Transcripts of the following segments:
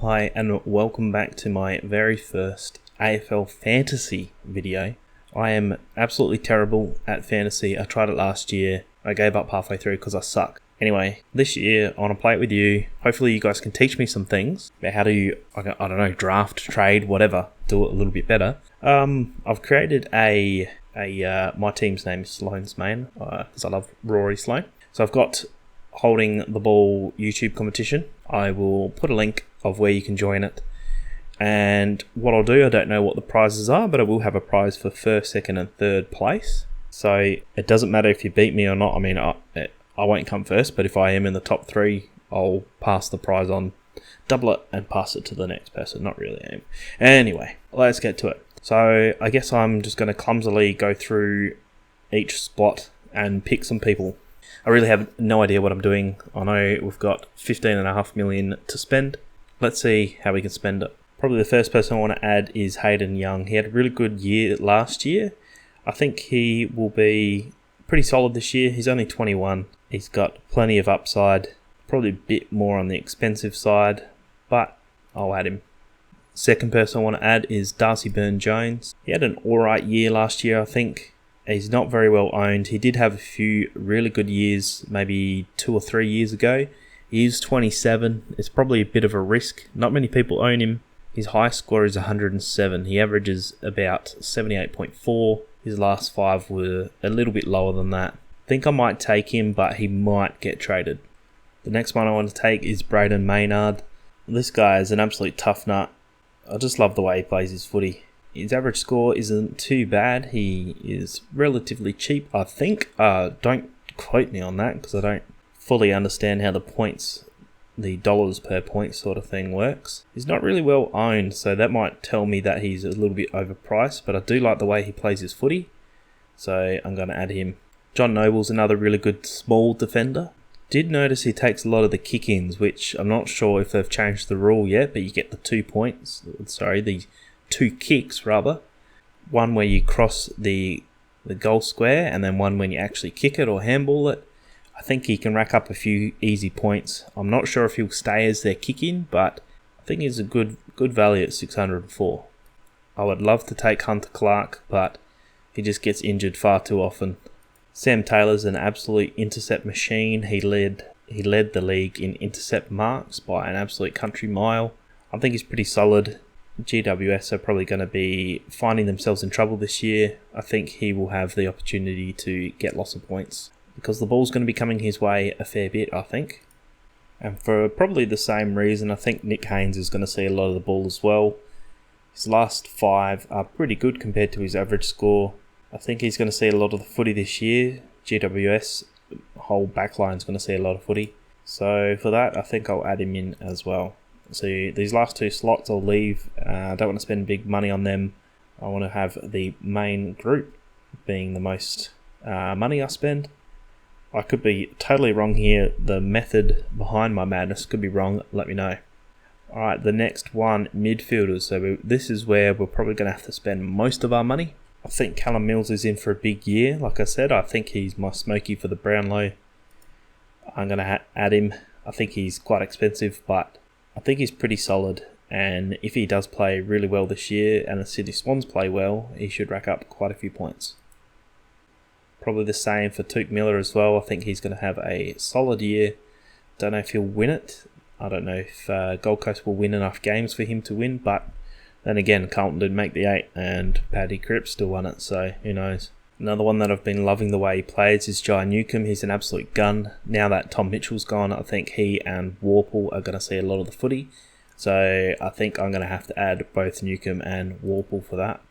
Hi and welcome back to my very first AFL fantasy video. I am absolutely terrible at fantasy. I tried it last year. I gave up halfway through because I suck. Anyway, this year I want to play it with you. Hopefully you guys can teach me some things about how to, I don't know, draft, trade, whatever, do it a little bit better. I've created my team's name is Sloan's Main because I love Rory Sloan. So I've got Holding the Ball YouTube competition. I will put a link of where you can join it. And what I'll do, I don't know what the prizes are, but I will have a prize for first, second and third place. So it doesn't matter if you beat me or not. I mean, I won't come first, but if I am in the top three, I'll pass the prize on, double it and pass it to the next person. Not really aim. Anyway, let's get to it. So I guess I'm just going to clumsily go through each spot and pick some people. I really have no idea what I'm doing. I know we've got 15.5 million to spend. Let's see how we can spend it. Probably the first person I want to add is Hayden Young. He had a really good year last year. I think he will be pretty solid this year. He's only 21. He's got plenty of upside. Probably a bit more on the expensive side, but I'll add him. Second person I want to add is Darcy Byrne-Jones. He had an alright year last year, I think. He's not very well owned. He did have a few really good years, maybe 2 or 3 years ago. He is 27. It's probably a bit of a risk. Not many people own him. His highest score is 107. He averages about 78.4. His last 5 were a little bit lower than that. I think I might take him, but he might get traded. The next one I want to take is Braden Maynard. This guy is an absolute tough nut. I just love the way he plays his footy. His average score isn't too bad. He is relatively cheap, I think. Don't quote me on that because I don't fully understand how the dollars per point sort of thing works. He's not really well owned, so that might tell me that he's a little bit overpriced, but I do like the way he plays his footy, so I'm going to add him. John Noble's another really good small defender. Did notice he takes a lot of the kick-ins, which I'm not sure if they've changed the rule yet, but you get the 2 kicks rather. One where you cross the goal square and then one when you actually kick it or handball it. I think he can rack up a few easy points. I'm not sure if he'll stay as their kick-in, but I think he's a good value at 604. I would love to take Hunter Clark, but he just gets injured far too often. Sam Taylor's an absolute intercept machine. He led the league in intercept marks by an absolute country mile. I think he's pretty solid. GWS are probably going to be finding themselves in trouble this year. I think he will have the opportunity to get lots of points because the ball's going to be coming his way a fair bit, I think. And for probably the same reason, I think Nick Haynes is going to see a lot of the ball as well. His last 5 are pretty good compared to his average score. I think he's going to see a lot of the footy this year. GWS whole backline is going to see a lot of footy. So for that, I think I'll add him in as well. So these last 2 slots I'll leave. I don't want to spend big money on them. I want to have the main group being the most money I spend. I could be totally wrong here. The method behind my madness could be wrong. Let me know. Alright, the next one, midfielders. So this is where we're probably going to have to spend most of our money. I think Callum Mills is in for a big year. Like I said, I think he's my smoky for the Brownlow. I'm going to add him. I think he's quite expensive, but I think he's pretty solid, and if he does play really well this year and the Sydney Swans play well, he should rack up quite a few points. Probably the same for Touk Miller as well. I think he's going to have a solid year. Don't know if he'll win it. I don't know if Gold Coast will win enough games for him to win, but then again, Carlton did make the 8 and Paddy Cripps still won it, so who knows. Another one that I've been loving the way he plays is Jai Newcombe. He's an absolute gun. Now that Tom Mitchell's gone, I think he and Warple are going to see a lot of the footy. So I think I'm going to have to add both Newcombe and Warple for that.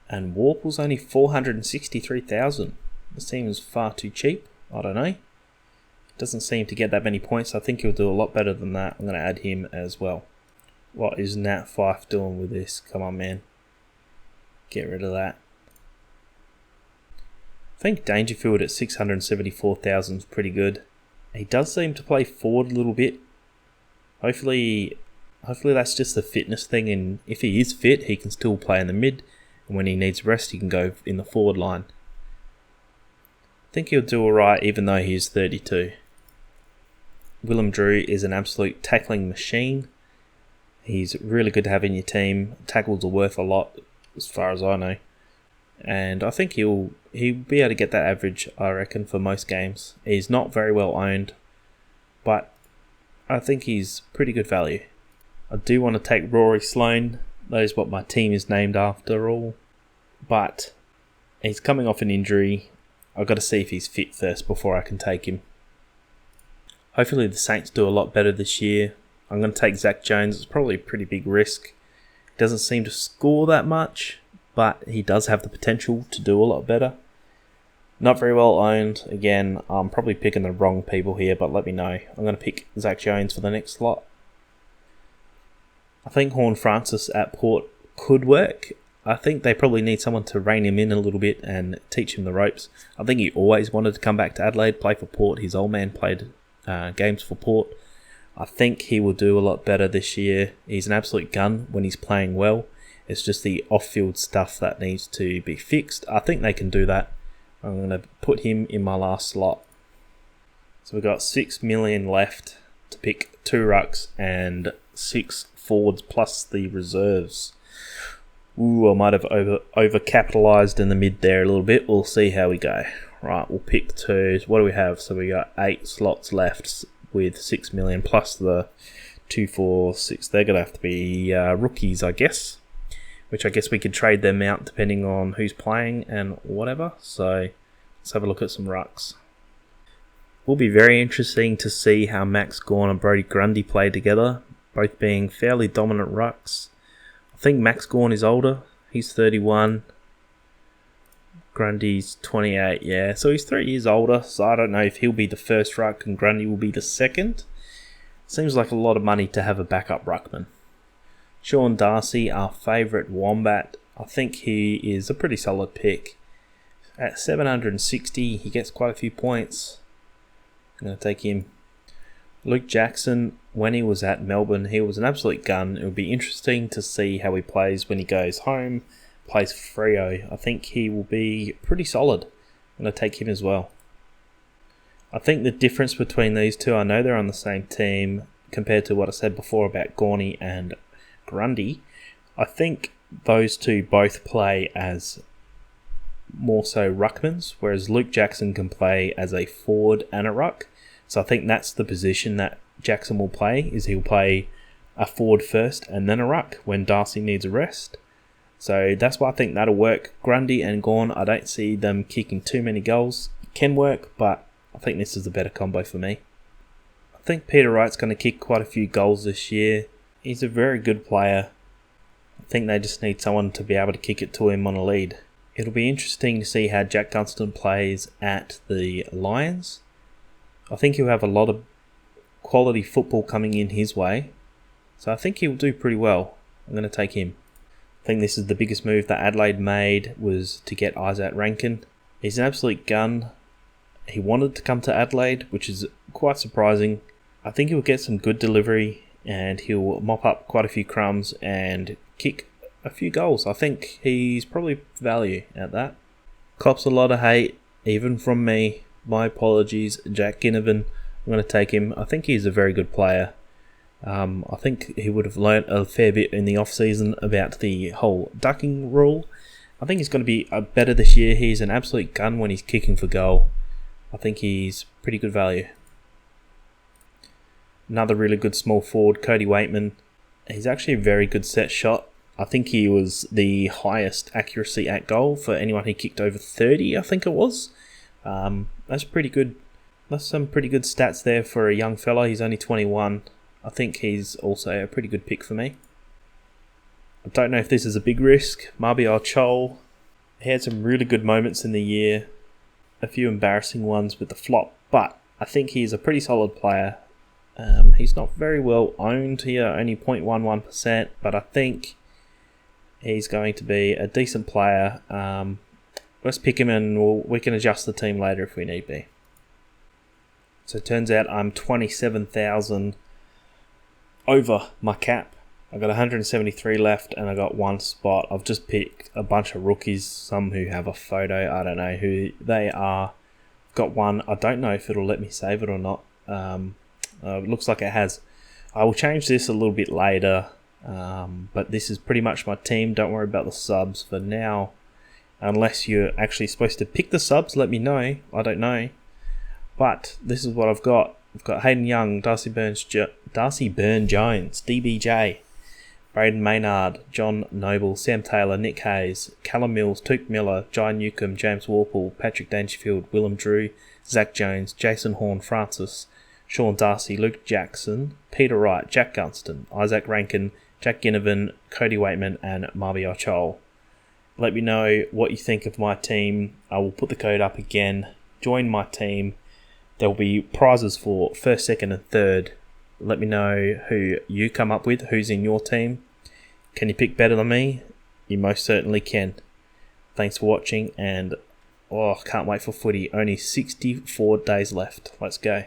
And Warple's only 463,000. This seems far too cheap. I don't know. Doesn't seem to get that many points. I think he'll do a lot better than that. I'm going to add him as well. What is Nat Fyfe doing with this? Come on, man. Get rid of that. I think Dangerfield at 674,000 is pretty good. He does seem to play forward a little bit. Hopefully that's just a fitness thing, and if he is fit, he can still play in the mid, and when he needs rest, he can go in the forward line. I think he'll do alright even though he is 32. Willem Drew is an absolute tackling machine. He's really good to have in your team. Tackles are worth a lot, as far as I know. And I think he'll be able to get that average, I reckon, for most games. He's not very well owned, but I think he's pretty good value. I do want to take Rory Sloane. That is what my team is named after all. But he's coming off an injury. I've got to see if he's fit first before I can take him. Hopefully the Saints do a lot better this year. I'm going to take Zach Jones. It's probably a pretty big risk. Doesn't seem to score that much, but he does have the potential to do a lot better. Not very well owned. Again, I'm probably picking the wrong people here, but let me know. I'm going to pick Zach Jones for the next slot. I think Horn Francis at Port could work. I think they probably need someone to rein him in a little bit and teach him the ropes. I think he always wanted to come back to Adelaide, play for Port. His old man played games for Port. I think he will do a lot better this year. He's an absolute gun when he's playing well. It's just the off-field stuff that needs to be fixed. I think they can do that. I'm going to put him in my last slot. So we've got 6 million left to pick 2 rucks and 6 forwards plus the reserves. Ooh, I might have over-capitalised in the mid there a little bit. We'll see how we go. Right, we'll pick 2. What do we have? So we got 8 slots left with 6 million plus the 2, 4, 6. They're going to have to be rookies, I guess. Which I guess we could trade them out depending on who's playing and whatever. So let's have a look at some rucks. Will be very interesting to see how Max Gawn and Brodie Grundy play together, both being fairly dominant rucks. I think Max Gawn is older. He's 31. Grundy's 28, yeah. So he's 3 years older, so I don't know if he'll be the first ruck and Grundy will be the second. Seems like a lot of money to have a backup ruckman. Sean Darcy, our favourite Wombat. I think he is a pretty solid pick. At 760, he gets quite a few points. I'm going to take him. Luke Jackson, when he was at Melbourne, he was an absolute gun. It would be interesting to see how he plays when he goes home, plays for Freo. I think he will be pretty solid. I'm going to take him as well. I think the difference between these two, I know they're on the same team compared to what I said before about Gawney and Grundy. I think those two both play as more so ruckmans, whereas Luke Jackson can play as a forward and a ruck. So I think that's the position that Jackson will play, is he'll play a forward first and then a ruck when Darcy needs a rest. So that's why I think that'll work. Grundy and Gawn, I don't see them kicking too many goals. It can work, but I think this is a better combo for me. I think Peter Wright's going to kick quite a few goals this year. He's a very good player. I think they just need someone to be able to kick it to him on a lead. It'll be interesting to see how Jack Dunstan plays at the Lions. I think he'll have a lot of quality football coming in his way. So I think he'll do pretty well. I'm going to take him. I think this is the biggest move that Adelaide made, was to get Isaac Rankin. He's an absolute gun. He wanted to come to Adelaide, which is quite surprising. I think he'll get some good delivery and he'll mop up quite a few crumbs and kick a few goals. I think he's probably value at that. Cops a lot of hate, even from me. My apologies, Jack Ginnivan. I'm going to take him. I think he's a very good player. I think he would have learnt a fair bit in the off-season about the whole ducking rule. I think he's going to be better this year. He's an absolute gun when he's kicking for goal. I think he's pretty good value. Another really good small forward, Cody Waitman. He's actually a very good set shot. I think he was the highest accuracy at goal for anyone who kicked over 30, I think it was. That's pretty good. That's some pretty good stats there for a young fella. He's only 21. I think he's also a pretty good pick for me. I don't know if this is a big risk. Mabior Chol. He had some really good moments in the year. A few embarrassing ones with the flop. But I think he's a pretty solid player. He's not very well owned here. Only 0.11%. But I think he's going to be a decent player. Let's pick him and we can adjust the team later if we need be. So it turns out I'm 27,000 over my cap. I've got 173 left and I got one spot. I've just picked a bunch of rookies, some who have a photo. I don't know who they are. Got one. I don't know if it'll let me save it or not. It looks like it has. I will change this a little bit later. But this is pretty much my team. Don't worry about the subs for now. Unless you're actually supposed to pick the subs, let me know. I don't know. But this is what I've got. I've got Hayden Young, Darcy Burn-Jones, DBJ, Braden Maynard, John Noble, Sam Taylor, Nick Hayes, Callum Mills, Took Miller, Jai Newcomb, James Warple, Patrick Dangerfield, Willem Drew, Zach Jones, Jason Horn, Francis, Sean Darcy, Luke Jackson, Peter Wright, Jack Gunston, Isaac Rankin, Jack Ginnivan, Cody Waitman, and Marby Ochol. Let me know what you think of my team. I will put the code up again. Join my team. There will be prizes for first, second, and third. Let me know who you come up with, who's in your team. Can you pick better than me? You most certainly can. Thanks for watching, and can't wait for footy. Only 64 days left. Let's go.